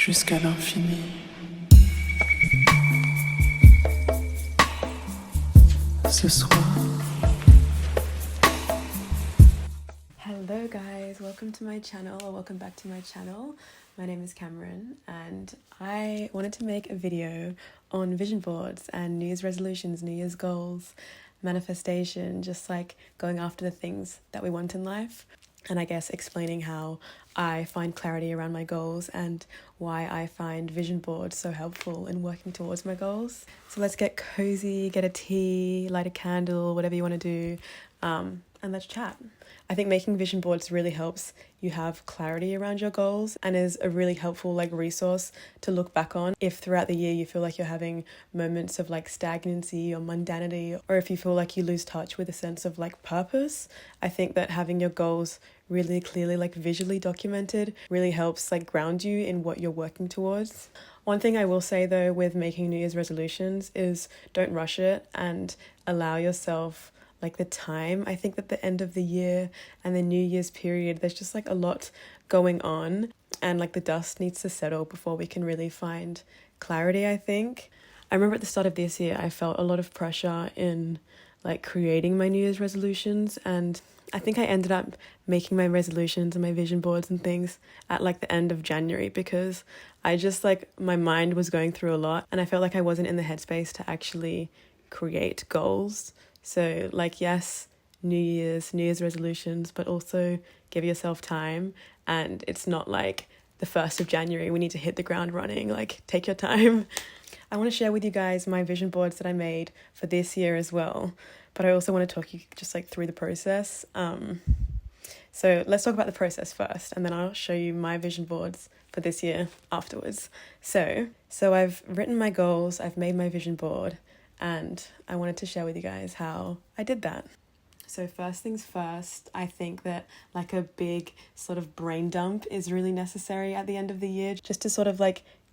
jusqu'à l'infini. Ce soir. Hello guys, welcome to my channel, or welcome back to my channel. My name is Cameron and I wanted to make a video on vision boards and New Year's resolutions, New Year's goals, manifestation, just like going after the things that we want in life. And I guess explaining how I find clarity around my goals and why I find vision boards so helpful in working towards my goals. So let's get cozy, get a tea, light a candle, whatever you want to do, and let's chat. I think making vision boards really helps you have clarity around your goals and is a really helpful resource to look back on if throughout the year you feel like you're having moments of stagnancy or mundanity, or if you feel like you lose touch with a sense of purpose. I think that having your goals really clearly visually documented really helps ground you in what you're working towards. One thing I will say though with making New Year's resolutions is don't rush it and allow yourself the time. I think that the end of the year and the New Year's period, there's just a lot going on, and the dust needs to settle before we can really find clarity, I think. I remember at the start of this year, I felt a lot of pressure in creating my New Year's resolutions, and I think I ended up making my resolutions and my vision boards and things at the end of January, because I just my mind was going through a lot and I felt like I wasn't in the headspace to actually create goals. So yes, New Year's resolutions, but also give yourself time. And it's not the 1st of January, we need to hit the ground running. Take your time. I want to share with you guys my vision boards that I made for this year as well. But I also want to talk you just through the process. So let's talk about the process first, and then I'll show you my vision boards for this year afterwards. So I've written my goals, I've made my vision board, and I wanted to share with you guys how I did that. So first things first, I think that a big sort of brain dump is really necessary at the end of the year, just to sort of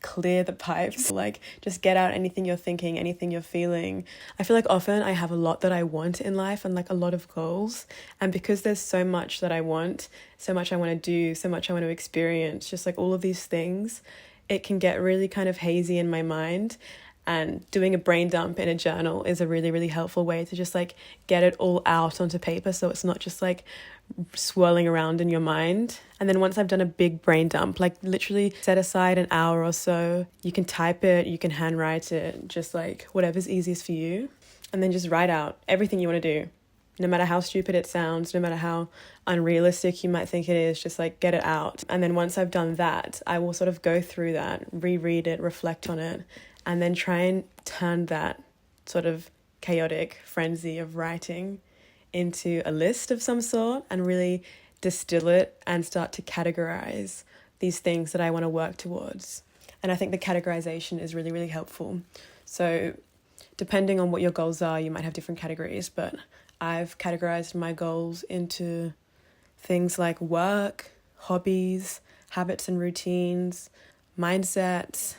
clear the pipes, just get out anything you're thinking, anything you're feeling. I feel often I have a lot that I want in life and a lot of goals, and because there's so much that I want, so much I want to do, so much I want to experience, just all of these things, it can get really kind of hazy in my mind. And doing a brain dump in a journal is a really, really helpful way to just get it all out onto paper, so it's not just swirling around in your mind. And then once I've done a big brain dump, literally set aside an hour or so. You can type it, you can handwrite it, just whatever's easiest for you. And then just write out everything you want to do. No matter how stupid it sounds, no matter how unrealistic you might think it is, just get it out. And then once I've done that, I will sort of go through that, reread it, reflect on it, and then try and turn that sort of chaotic frenzy of writing into a list of some sort and really distill it and start to categorize these things that I want to work towards. And I think the categorization is really, really helpful. So depending on what your goals are, you might have different categories, but I've categorized my goals into things like work, hobbies, habits and routines, mindset,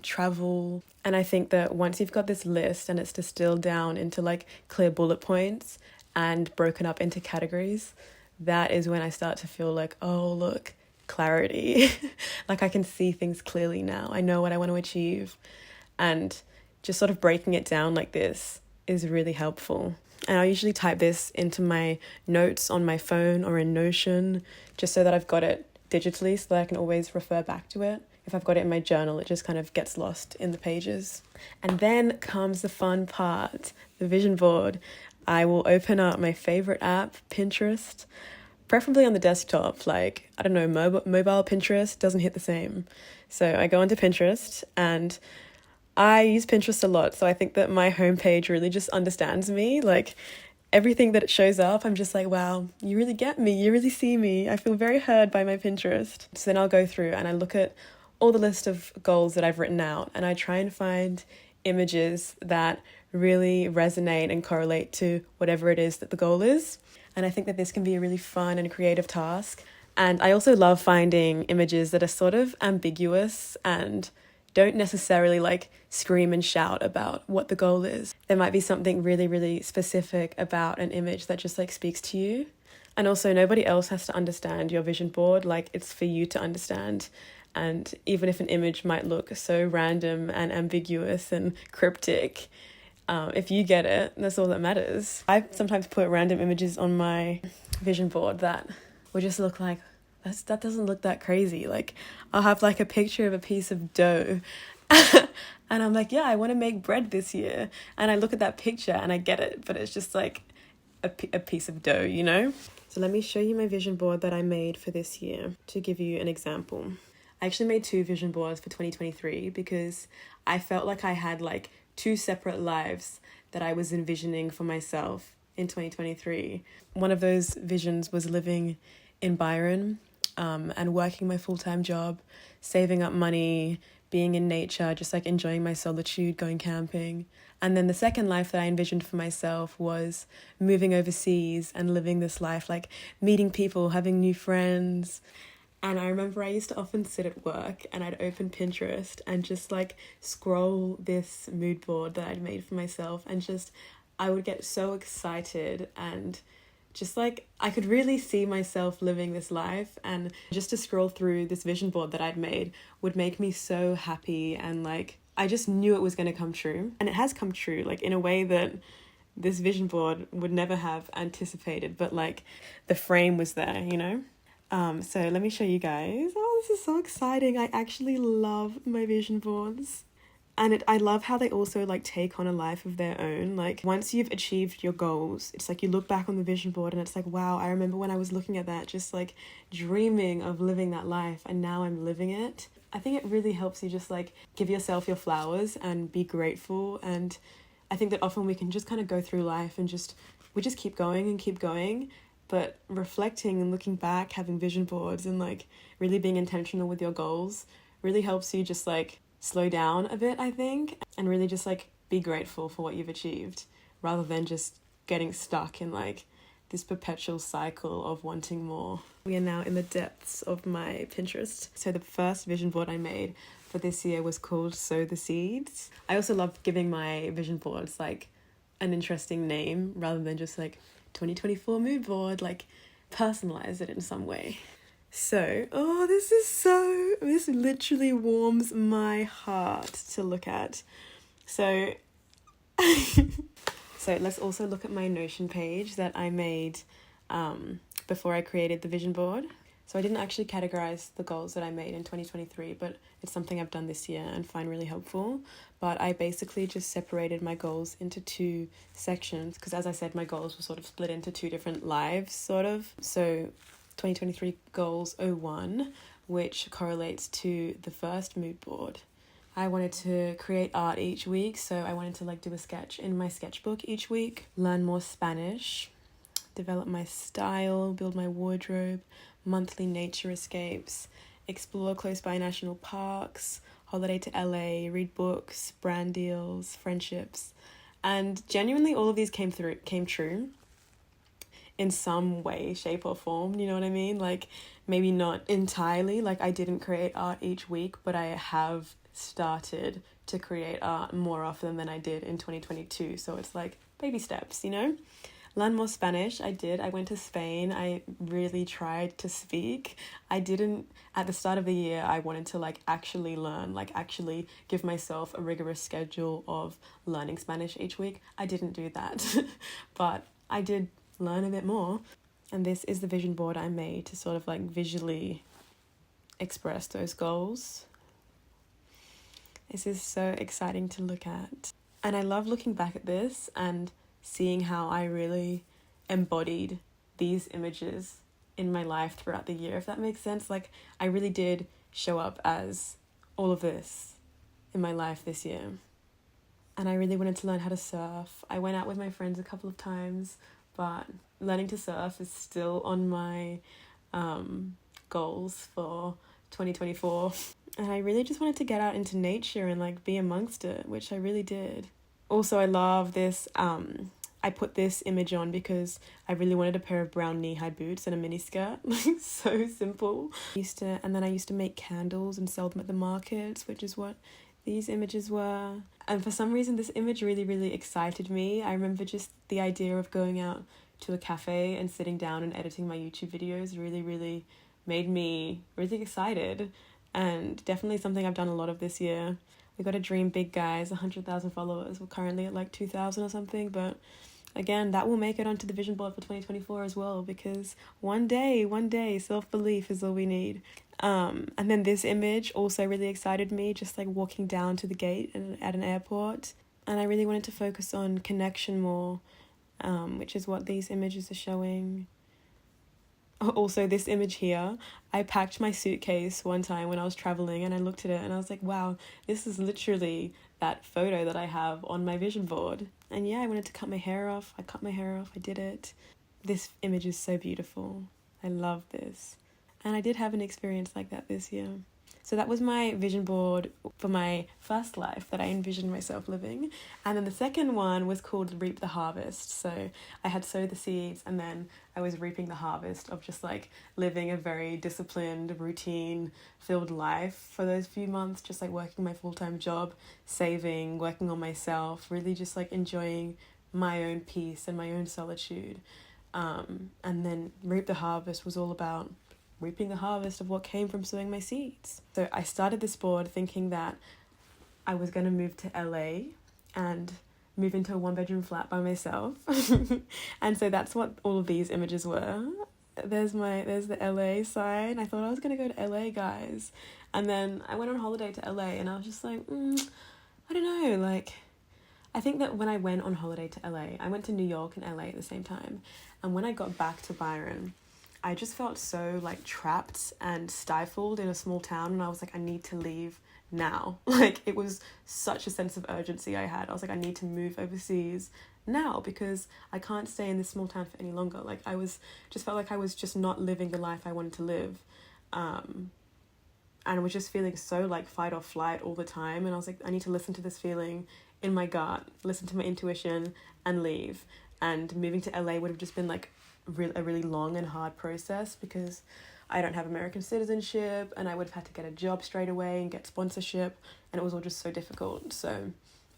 travel. And I think that once you've got this list and it's distilled down into clear bullet points and broken up into categories, that is when I start to feel oh look, clarity. I can see things clearly now. I know what I want to achieve. And just sort of breaking it down like this is really helpful. And I usually type this into my notes on my phone or in Notion, just so that I've got it digitally so that I can always refer back to it. If I've got it in my journal, it just kind of gets lost in the pages. And then comes the fun part, the vision board. I will open up my favorite app, Pinterest, preferably on the desktop. I don't know, mobile Pinterest doesn't hit the same. So I go onto Pinterest, and I use Pinterest a lot. So I think that my homepage really just understands me. Everything that it shows up, I'm just wow, you really get me. You really see me. I feel very heard by my Pinterest. So then I'll go through and I look at all the list of goals that I've written out, and I try and find images that really resonate and correlate to whatever it is that the goal is. And I think that this can be a really fun and creative task. And I also love finding images that are sort of ambiguous and don't necessarily scream and shout about what the goal is. There might be something really, really specific about an image that just speaks to you. And also nobody else has to understand your vision board. It's for you to understand. And even if an image might look so random and ambiguous and cryptic, if you get it, that's all that matters. I sometimes put random images on my vision board that will just look like, that doesn't look that crazy. Like, I'll have like a picture of a piece of dough and I'm like, yeah, I want to make bread this year. And I look at that picture and I get it, but it's just like a piece of dough, you know? So let me show you my vision board that I made for this year to give you an example. I actually made 2 vision boards for 2023 because I felt like I had like 2 separate lives that I was envisioning for myself in 2023. One of those visions was living in Byron and working my full-time job, saving up money, being in nature, just like enjoying my solitude, going camping. And then the second life that I envisioned for myself was moving overseas and living this life, like meeting people, having new friends. And I remember I used to often sit at work and I'd open Pinterest and just like scroll this mood board that I'd made for myself, and just I would get so excited, and just like I could really see myself living this life, and just to scroll through this vision board that I'd made would make me so happy, and like I just knew it was going to come true. And it has come true, like in a way that this vision board would never have anticipated, but like the frame was there, you know? So let me show you guys. Oh, this is so exciting. I actually love my vision boards. And I love how they also like take on a life of their own. Like once you've achieved your goals, it's like you look back on the vision board and it's like, wow, I remember when I was looking at that, just like dreaming of living that life, and now I'm living it. I think it really helps you just like give yourself your flowers and be grateful. And I think that often we can just kind of go through life and we just keep going and keep going. But reflecting and looking back, having vision boards and like really being intentional with your goals really helps you just like slow down a bit, I think, and really just like be grateful for what you've achieved, rather than just getting stuck in like this perpetual cycle of wanting more. We are now in the depths of my Pinterest. So the first vision board I made for this year was called Sow the Seeds. I also love giving my vision boards like an interesting name rather than just like 2024 mood board, like personalize it in some way. So, this literally warms my heart to look at. So, so let's also look at my Notion page that I made before I created the vision board. So I didn't actually categorize the goals that I made in 2023, but it's something I've done this year and find really helpful. But I basically just separated my goals into 2 sections because, as I said, my goals were sort of split into 2 different lives, sort of. So 2023 goals 01, which correlates to the first mood board. I wanted to create art each week, so I wanted to like do a sketch in my sketchbook each week, learn more Spanish, develop my style, build my wardrobe, monthly nature escapes, explore close by national parks, holiday to LA, read books, brand deals, friendships. And genuinely all of these came true in some way, shape or form, you know what I mean? Like maybe not entirely, like I didn't create art each week, but I have started to create art more often than I did in 2022. So it's like baby steps, you know? Learn more Spanish. I did. I went to Spain. I really tried to speak. I didn't, at the start of the year, I wanted to like actually learn, like actually give myself a rigorous schedule of learning Spanish each week. I didn't do that, but I did learn a bit more. And this is the vision board I made to sort of like visually express those goals. This is so exciting to look at. And I love looking back at this and seeing how I really embodied these images in my life throughout the year, if that makes sense. Like I really did show up as all of this in my life this year. And I really wanted to learn how to surf. I went out with my friends a couple of times, but learning to surf is still on my goals for 2024. And I really just wanted to get out into nature and like be amongst it, which I really did. Also, I love this, I put this image on because I really wanted a pair of brown knee-high boots and a mini skirt, like so simple. And then I used to make candles and sell them at the markets, which is what these images were. And for some reason, this image really, really excited me. I remember just the idea of going out to a cafe and sitting down and editing my YouTube videos really, really made me really excited. and definitely something I've done a lot of this year. We got to dream big, guys. 100,000 followers. We're currently at like 2,000 or something, but again, that will make it onto the vision board for 2024 as well, because one day, self-belief is all we need. And then this image also really excited me, just like walking down to the gate at an airport. And I really wanted to focus on connection more, which is what these images are showing. Also, this image here, I packed my suitcase one time when I was traveling and I looked at it and I was like, wow, this is literally that photo that I have on my vision board. And yeah, I wanted to cut my hair off. I cut my hair off. I did it. This image is so beautiful. I love this. And I did have an experience like that this year. So that was my vision board for my first life that I envisioned myself living. And then the second one was called Reap the Harvest. So I had sowed the seeds and then I was reaping the harvest of just like living a very disciplined, routine-filled life for those few months, just like working my full-time job, saving, working on myself, really just like enjoying my own peace and my own solitude. And then Reap the Harvest was all about reaping the harvest of what came from sowing my seeds. So I started this board thinking that I was going to move to LA and move into a 1-bedroom flat by myself. And so that's what all of these images were. There's the LA sign. I thought I was going to go to LA, guys. And then I went on holiday to LA and I was just like, I don't know, like, I think that when I went on holiday to LA, I went to New York and LA at the same time. And when I got back to Byron, I just felt so like trapped and stifled in a small town, and I was like, I need to leave now. Like, it was such a sense of urgency I had. I was like, I need to move overseas now because I can't stay in this small town for any longer. Like, felt like I was just not living the life I wanted to live. And I was just feeling so like fight or flight all the time, and I was like, I need to listen to this feeling in my gut, listen to my intuition and leave. And moving to LA would have just been like a really long and hard process because I don't have American citizenship and I would have had to get a job straight away and get sponsorship, and it was all just so difficult. So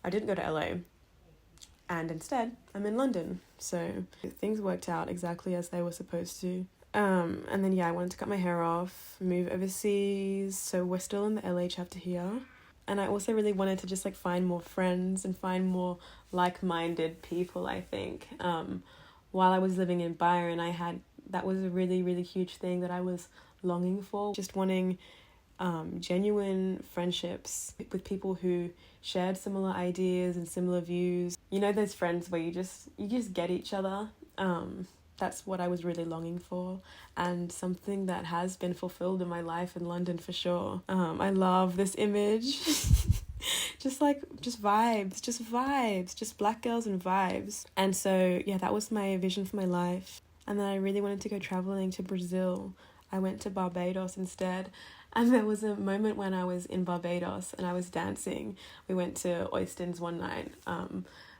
I didn't go to LA, and instead I'm in London. So things worked out exactly as they were supposed to. And then I wanted to cut my hair off, move overseas. So we're still in the LA chapter here. And I also really wanted to just like find more friends and find more like-minded people, I think. While I was living in Byron, that was a really, really huge thing that I was longing for. Just wanting genuine friendships with people who shared similar ideas and similar views. You know, those friends where you just get each other. That's what I was really longing for, and something that has been fulfilled in my life in London for sure. I love this image. just vibes, just black girls and vibes. And so yeah, that was my vision for my life. And then I really wanted to go traveling to Brazil. I went to Barbados instead, and there was a moment when I was in Barbados and I was dancing. We went to Oystins one night,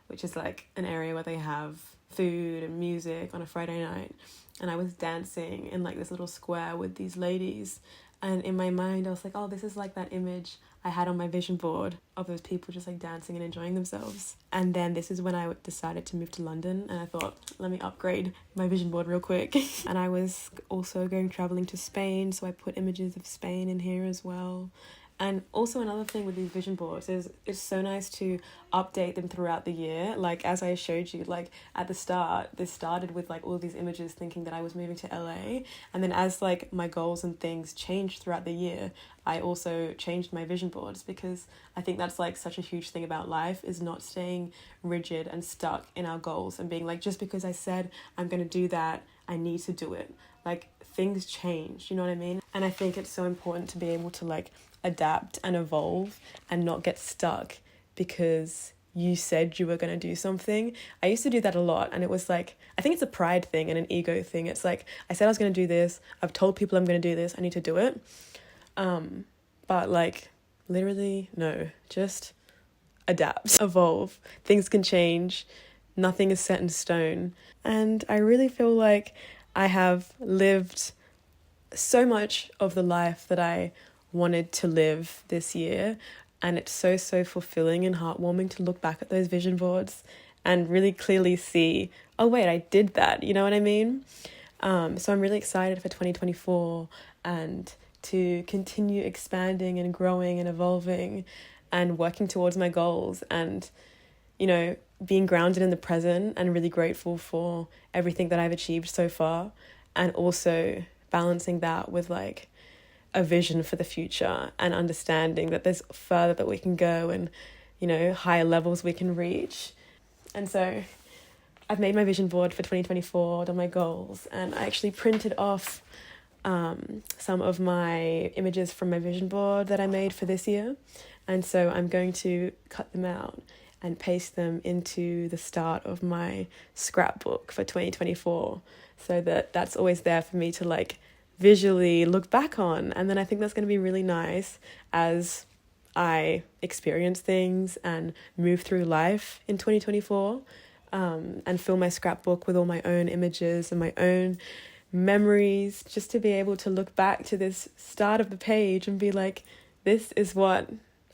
which is like an area where they have food and music on a Friday night, and I was dancing in like this little square with these ladies, and in my mind I was like, oh, this is like that image I had on my vision board of those people just like dancing and enjoying themselves. And then this is when I decided to move to London, and I thought, let me upgrade my vision board real quick. And I was also going traveling to Spain, so I put images of Spain in here as well. And also another thing with these vision boards is it's so nice to update them throughout the year. Like, as I showed you, like at the start, this started with like all these images thinking that I was moving to LA. And then as like my goals and things changed throughout the year, I also changed my vision boards, because I think that's like such a huge thing about life, is not staying rigid and stuck in our goals and being like, just because I said I'm going to do that, I need to do it. Like, things change, you know what I mean? And I think it's so important to be able to like adapt and evolve and not get stuck because you said you were going to do something. I used to do that a lot, and it was like, I think it's a pride thing and an ego thing. It's like, I said I was going to do this, I've told people I'm going to do this, I need to do it. But like, literally, no, just adapt, evolve. Things can change, nothing is set in stone. And I really feel like I have lived so much of the life that I wanted to live this year, and it's so fulfilling and heartwarming to look back at those vision boards and really clearly see, oh wait, I did that, you know what I mean? So I'm really excited for 2024 and to continue expanding and growing and evolving and working towards my goals, and, you know, being grounded in the present and really grateful for everything that I've achieved so far, and also balancing that with like a vision for the future and understanding that there's further that we can go and, you know, higher levels we can reach. And so I've made my vision board for 2024, done my goals, and I actually printed off some of my images from my vision board that I made for this year. And so I'm going to cut them out and paste them into the start of my scrapbook for 2024, so that that's always there for me to like visually look back on. And then I think that's going to be really nice as I experience things and move through life in 2024, and fill my scrapbook with all my own images and my own memories, just to be able to look back to this start of the page and be like, this is what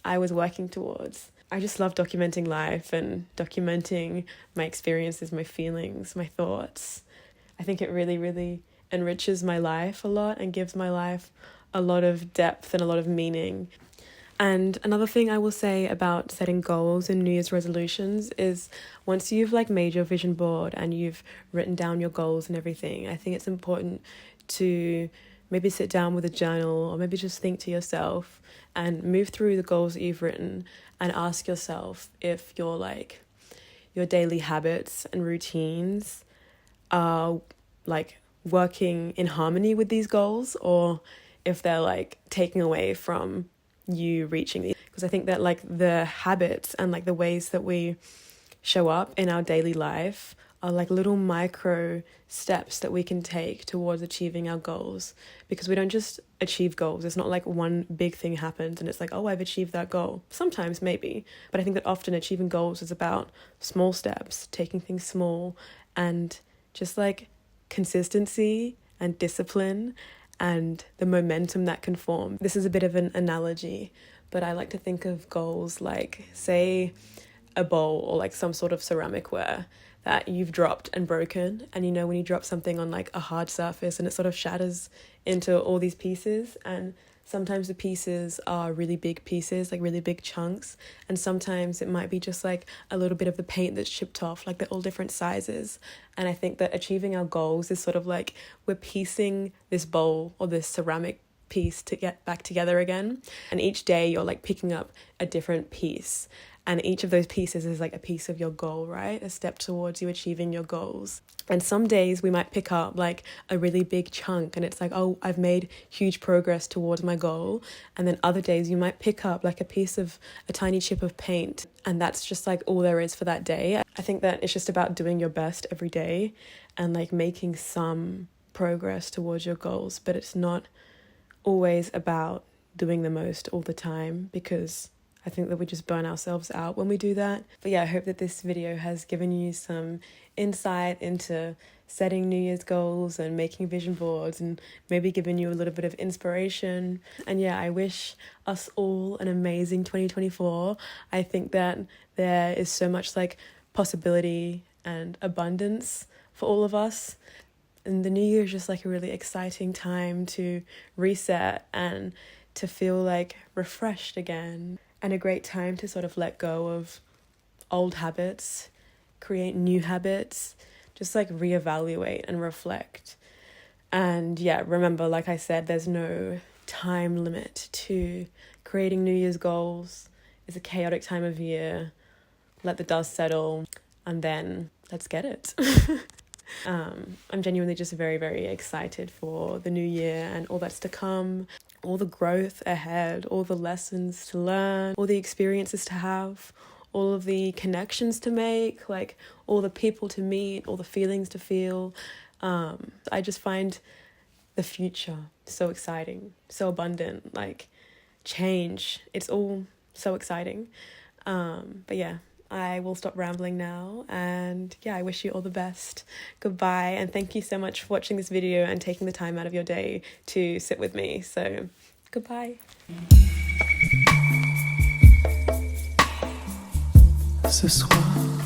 I was working towards. I just love documenting life and documenting my experiences, my feelings, my thoughts. I think it really, really enriches my life a lot and gives my life a lot of depth and a lot of meaning. And another thing I will say about setting goals and New Year's resolutions is, once you've like made your vision board and you've written down your goals and everything, I think it's important to maybe sit down with a journal, or maybe just think to yourself and move through the goals that you've written and ask yourself if your daily habits and routines are like working in harmony with these goals, or if they're like taking away from you reaching these. Because I think that like the habits and like the ways that we show up in our daily life are like little micro steps that we can take towards achieving our goals, because we don't just achieve goals. It's not like one big thing happens and it's like, oh, I've achieved that goal. Sometimes maybe, but I think that often achieving goals is about small steps, taking things small, and just like consistency and discipline and the momentum that can form. This is a bit of an analogy, but I like to think of goals like, say, a bowl or like some sort of ceramicware that you've dropped and broken. And you know, when you drop something on like a hard surface and it sort of shatters into all these pieces, and sometimes the pieces are really big pieces, like really big chunks, and sometimes it might be just like a little bit of the paint that's chipped off, like they're all different sizes. And I think that achieving our goals is sort of like we're piecing this bowl or this ceramic piece to get back together again, and each day you're like picking up a different piece, and each of those pieces is like a piece of your goal, right? A step towards you achieving your goals. And some days we might pick up like a really big chunk and it's like, oh, I've made huge progress towards my goal. And then other days you might pick up like a tiny chip of paint, and that's just like all there is for that day. I think that it's just about doing your best every day and like making some progress towards your goals, but it's not always about doing the most all the time, because I think that we just burn ourselves out when we do that. But yeah, I hope that this video has given you some insight into setting New Year's goals and making vision boards, and maybe given you a little bit of inspiration. And yeah, I wish us all an amazing 2024. I think that there is so much like possibility and abundance for all of us. And the new year is just like a really exciting time to reset and to feel like refreshed again, and a great time to sort of let go of old habits, create new habits, just like reevaluate and reflect. And yeah, remember, like I said, there's no time limit to creating New Year's goals. It's a chaotic time of year. Let the dust settle and then let's get it. I'm genuinely just very, very excited for the new year and all that's to come, all the growth ahead, all the lessons to learn, all the experiences to have, all of the connections to make, like all the people to meet, all the feelings to feel. I just find the future so exciting, so abundant, like change. It's all so exciting. But yeah, I will stop rambling now, and yeah, I wish you all the best. Goodbye, and thank you so much for watching this video and taking the time out of your day to sit with me. So goodbye. Ce soir